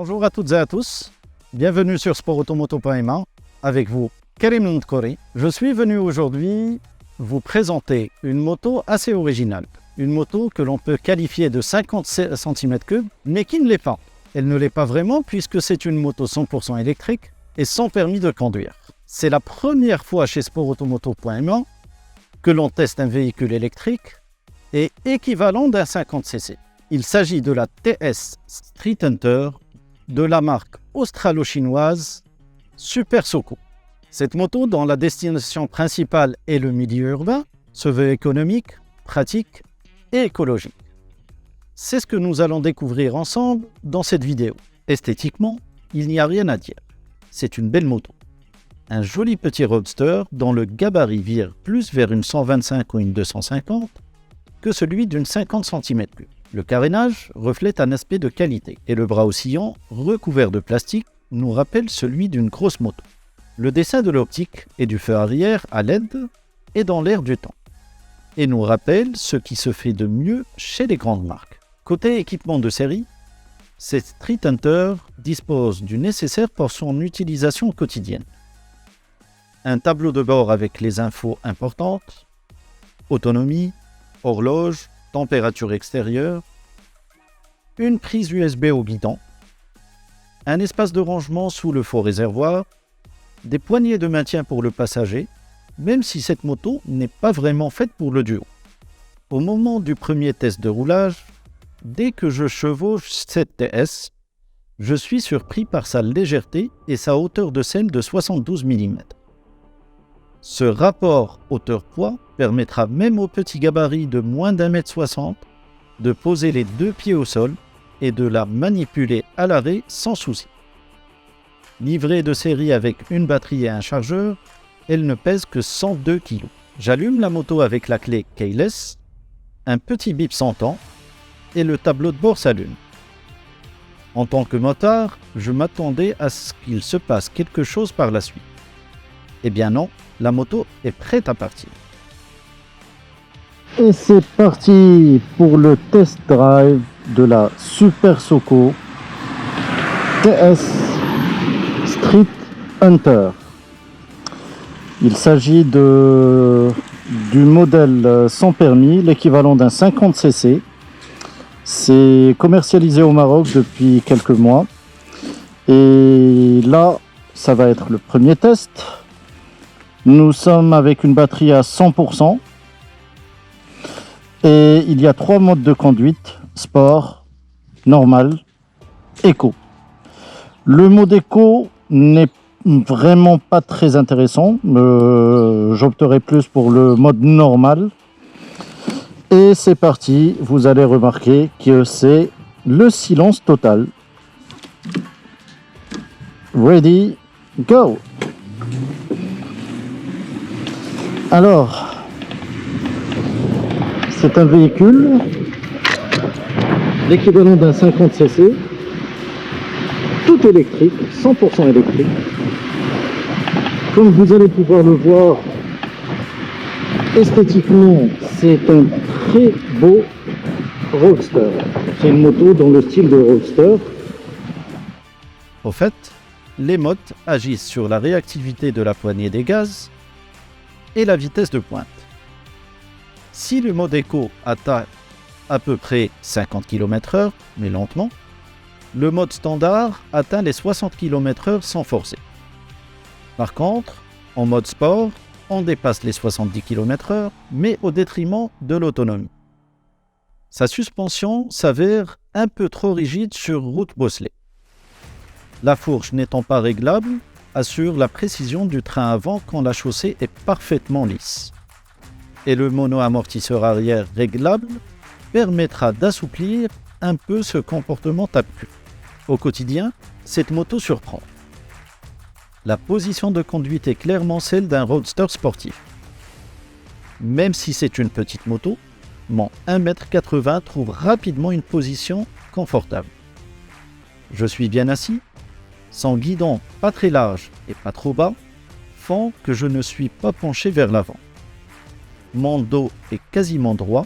Bonjour à toutes et à tous, bienvenue sur sportautomoto.ma, avec vous Karim Ntkori. Je suis venu aujourd'hui vous présenter une moto assez originale, une moto que l'on peut qualifier de 50 cm3, mais qui ne l'est pas. Elle ne l'est pas vraiment puisque c'est une moto 100% électrique et sans permis de conduire. C'est la première fois chez sportautomoto.ma que l'on teste un véhicule électrique et équivalent d'un 50cc. Il s'agit de la TS Street Hunter de la marque australo-chinoise Super Soco. Cette moto, dont la destination principale est le milieu urbain, se veut économique, pratique et écologique. C'est ce que nous allons découvrir ensemble dans cette vidéo. Esthétiquement, il n'y a rien à dire. C'est une belle moto. Un joli petit roadster dont le gabarit vire plus vers une 125 ou une 250 que celui d'une 50 cm3. Le carénage reflète un aspect de qualité et le bras oscillant, recouvert de plastique, nous rappelle celui d'une grosse moto. Le dessin de l'optique et du feu arrière à LED est dans l'air du temps et nous rappelle ce qui se fait de mieux chez les grandes marques. Côté équipement de série, cette Street Hunter dispose du nécessaire pour son utilisation quotidienne. Un tableau de bord avec les infos importantes, autonomie, horloge, température extérieure, une prise USB au guidon, un espace de rangement sous le faux réservoir, des poignées de maintien pour le passager, même si cette moto n'est pas vraiment faite pour le duo. Au moment du premier test de roulage, dès que je chevauche cette TS, je suis surpris par sa légèreté et sa hauteur de selle de 72 mm. Ce rapport hauteur-poids permettra même au petit gabarit de moins d'1,60 m de poser les deux pieds au sol et de la manipuler à l'arrêt sans souci. Livrée de série avec une batterie et un chargeur, elle ne pèse que 102 kg. J'allume la moto avec la clé keyless, un petit bip s'entend et le tableau de bord s'allume. En tant que motard, je m'attendais à ce qu'il se passe quelque chose par la suite. Eh bien non, la moto est prête à partir. Et c'est parti pour le test drive de la Super Soco TS Street Hunter. Il s'agit du modèle sans permis, l'équivalent d'un 50cc. C'est commercialisé au Maroc depuis quelques mois. Et là, ça va être le premier test. Nous sommes avec une batterie à 100%. Et il y a 3 modes de conduite: sport, normal, éco. Le mode éco n'est vraiment pas très intéressant. J'opterai plus pour le mode normal. Et c'est parti, vous allez remarquer que c'est le silence total. Ready, go! Alors, c'est un véhicule, l'équivalent d'un 50cc, tout électrique, 100% électrique. Comme vous allez pouvoir le voir, esthétiquement, c'est un très beau roadster. C'est une moto dans le style de roadster. Au fait, les modes agissent sur la réactivité de la poignée des gaz et la vitesse de pointe. Si le mode éco atteint à peu près 50 km/h, mais lentement, le mode standard atteint les 60 km/h sans forcer. Par contre, en mode sport, on dépasse les 70 km/h, mais au détriment de l'autonomie. Sa suspension s'avère un peu trop rigide sur route bosselée. La fourche n'étant pas réglable, assure la précision du train avant quand la chaussée est parfaitement lisse. Et le mono-amortisseur arrière réglable permettra d'assouplir un peu ce comportement tape-cul. Au quotidien, cette moto surprend. La position de conduite est clairement celle d'un roadster sportif. Même si c'est une petite moto, mon 1,80 m trouve rapidement une position confortable. Je suis bien assis, son guidon pas très large et pas trop bas font que je ne suis pas penché vers l'avant. Mon dos est quasiment droit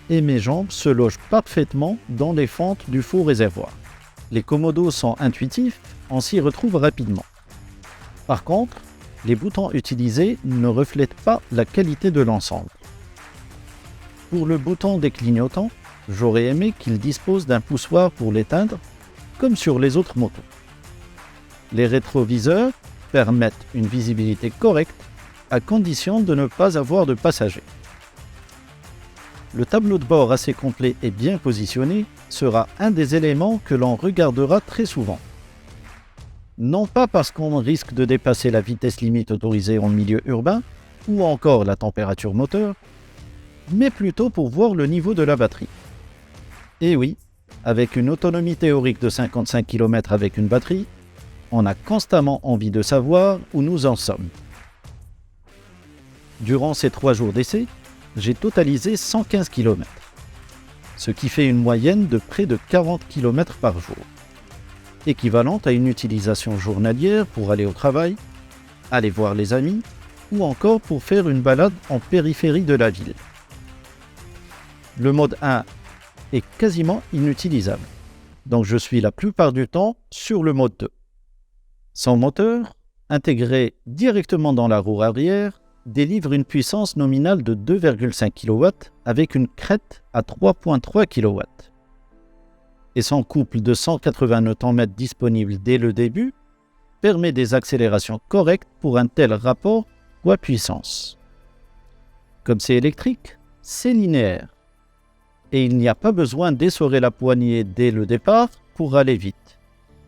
et mes jambes se logent parfaitement dans les fentes du faux réservoir. Les commodos sont intuitifs, on s'y retrouve rapidement. Par contre, les boutons utilisés ne reflètent pas la qualité de l'ensemble. Pour le bouton des clignotants, j'aurais aimé qu'il dispose d'un poussoir pour l'éteindre, comme sur les autres motos. Les rétroviseurs permettent une visibilité correcte, à condition de ne pas avoir de passagers. Le tableau de bord assez complet et bien positionné sera un des éléments que l'on regardera très souvent. Non pas parce qu'on risque de dépasser la vitesse limite autorisée en milieu urbain ou encore la température moteur, mais plutôt pour voir le niveau de la batterie. Et oui, avec une autonomie théorique de 55 km avec une batterie, on a constamment envie de savoir où nous en sommes. Durant ces 3 jours d'essai, j'ai totalisé 115 km, ce qui fait une moyenne de près de 40 km par jour, équivalente à une utilisation journalière pour aller au travail, aller voir les amis ou encore pour faire une balade en périphérie de la ville. Le mode 1 est quasiment inutilisable, donc je suis la plupart du temps sur le mode 2. Son moteur, intégré directement dans la roue arrière, délivre une puissance nominale de 2,5 kW avec une crête à 3,3 kW. Et son couple de 180 Nm disponible dès le début permet des accélérations correctes pour un tel rapport poids-puissance. Comme c'est électrique, c'est linéaire. Et il n'y a pas besoin d'essorer la poignée dès le départ pour aller vite,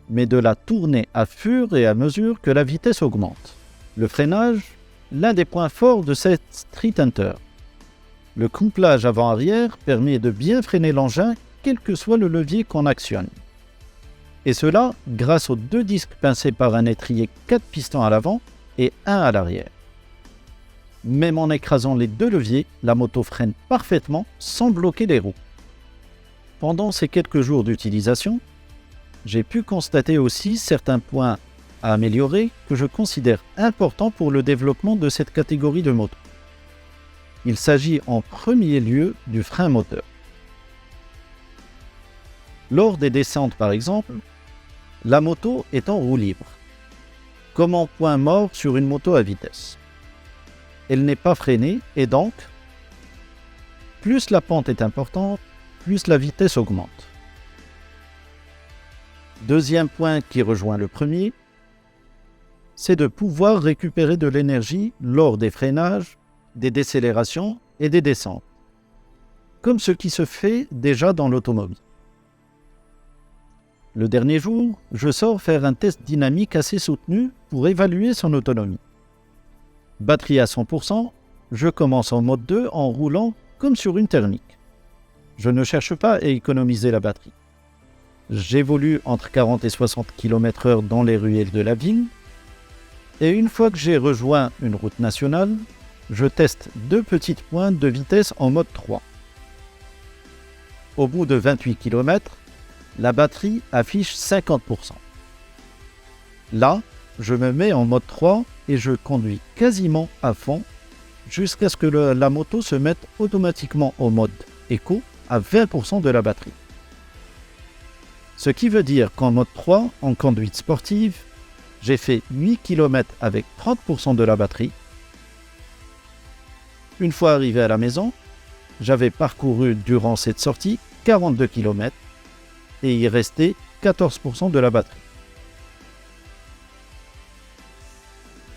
mais de la tourner à fur et à mesure que la vitesse augmente. Le freinage, l'un des points forts de cette Street Hunter. Le couplage avant-arrière permet de bien freiner l'engin quel que soit le levier qu'on actionne. Et cela grâce aux 2 disques pincés par un étrier 4 pistons à l'avant et 1 à l'arrière. Même en écrasant les 2 leviers, la moto freine parfaitement sans bloquer les roues. Pendant ces quelques jours d'utilisation, j'ai pu constater aussi certains points à améliorer que je considère importants pour le développement de cette catégorie de moto. Il s'agit en premier lieu du frein moteur. Lors des descentes par exemple, la moto est en roue libre, comme en point mort sur une moto à vitesse. Elle n'est pas freinée et donc, plus la pente est importante, plus la vitesse augmente. Deuxième point qui rejoint le premier, c'est de pouvoir récupérer de l'énergie lors des freinages, des décélérations et des descentes, comme ce qui se fait déjà dans l'automobile. Le dernier jour, je sors faire un test dynamique assez soutenu pour évaluer son autonomie. Batterie à 100%, je commence en mode 2 en roulant comme sur une thermique. Je ne cherche pas à économiser la batterie. J'évolue entre 40 et 60 km/h dans les ruelles de la ville. Et une fois que j'ai rejoint une route nationale, je teste 2 petites pointes de vitesse en mode 3. Au bout de 28 km, la batterie affiche 50%. Là, je me mets en mode 3 et je conduis quasiment à fond jusqu'à ce que la moto se mette automatiquement au mode éco à 20% de la batterie. Ce qui veut dire qu'en mode 3, en conduite sportive, j'ai fait 8 km avec 30% de la batterie. Une fois arrivé à la maison, j'avais parcouru durant cette sortie 42 km et il restait 14% de la batterie.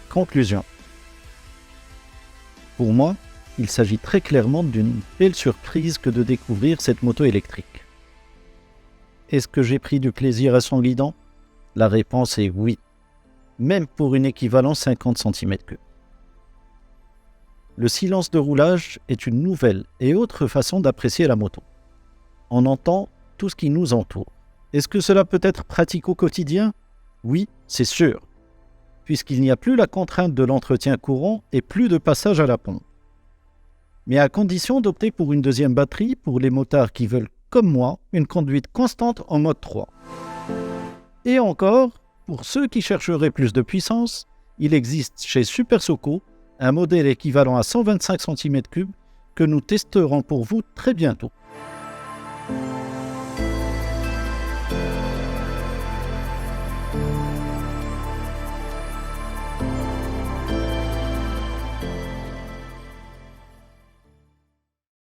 Conclusion. Pour moi, il s'agit très clairement d'une belle surprise que de découvrir cette moto électrique. Est-ce que j'ai pris du plaisir à son guidon? La réponse est oui, même pour une équivalence 50 cm3. Le silence de roulage est une nouvelle et autre façon d'apprécier la moto. On entend tout ce qui nous entoure. Est-ce que cela peut être pratique au quotidien? Oui, c'est sûr, puisqu'il n'y a plus la contrainte de l'entretien courant et plus de passage à la pompe. Mais à condition d'opter pour une deuxième batterie pour les motards qui veulent, comme moi, une conduite constante en mode 3. Et encore, pour ceux qui chercheraient plus de puissance, il existe chez Super Soco un modèle équivalent à 125 cm3 que nous testerons pour vous très bientôt.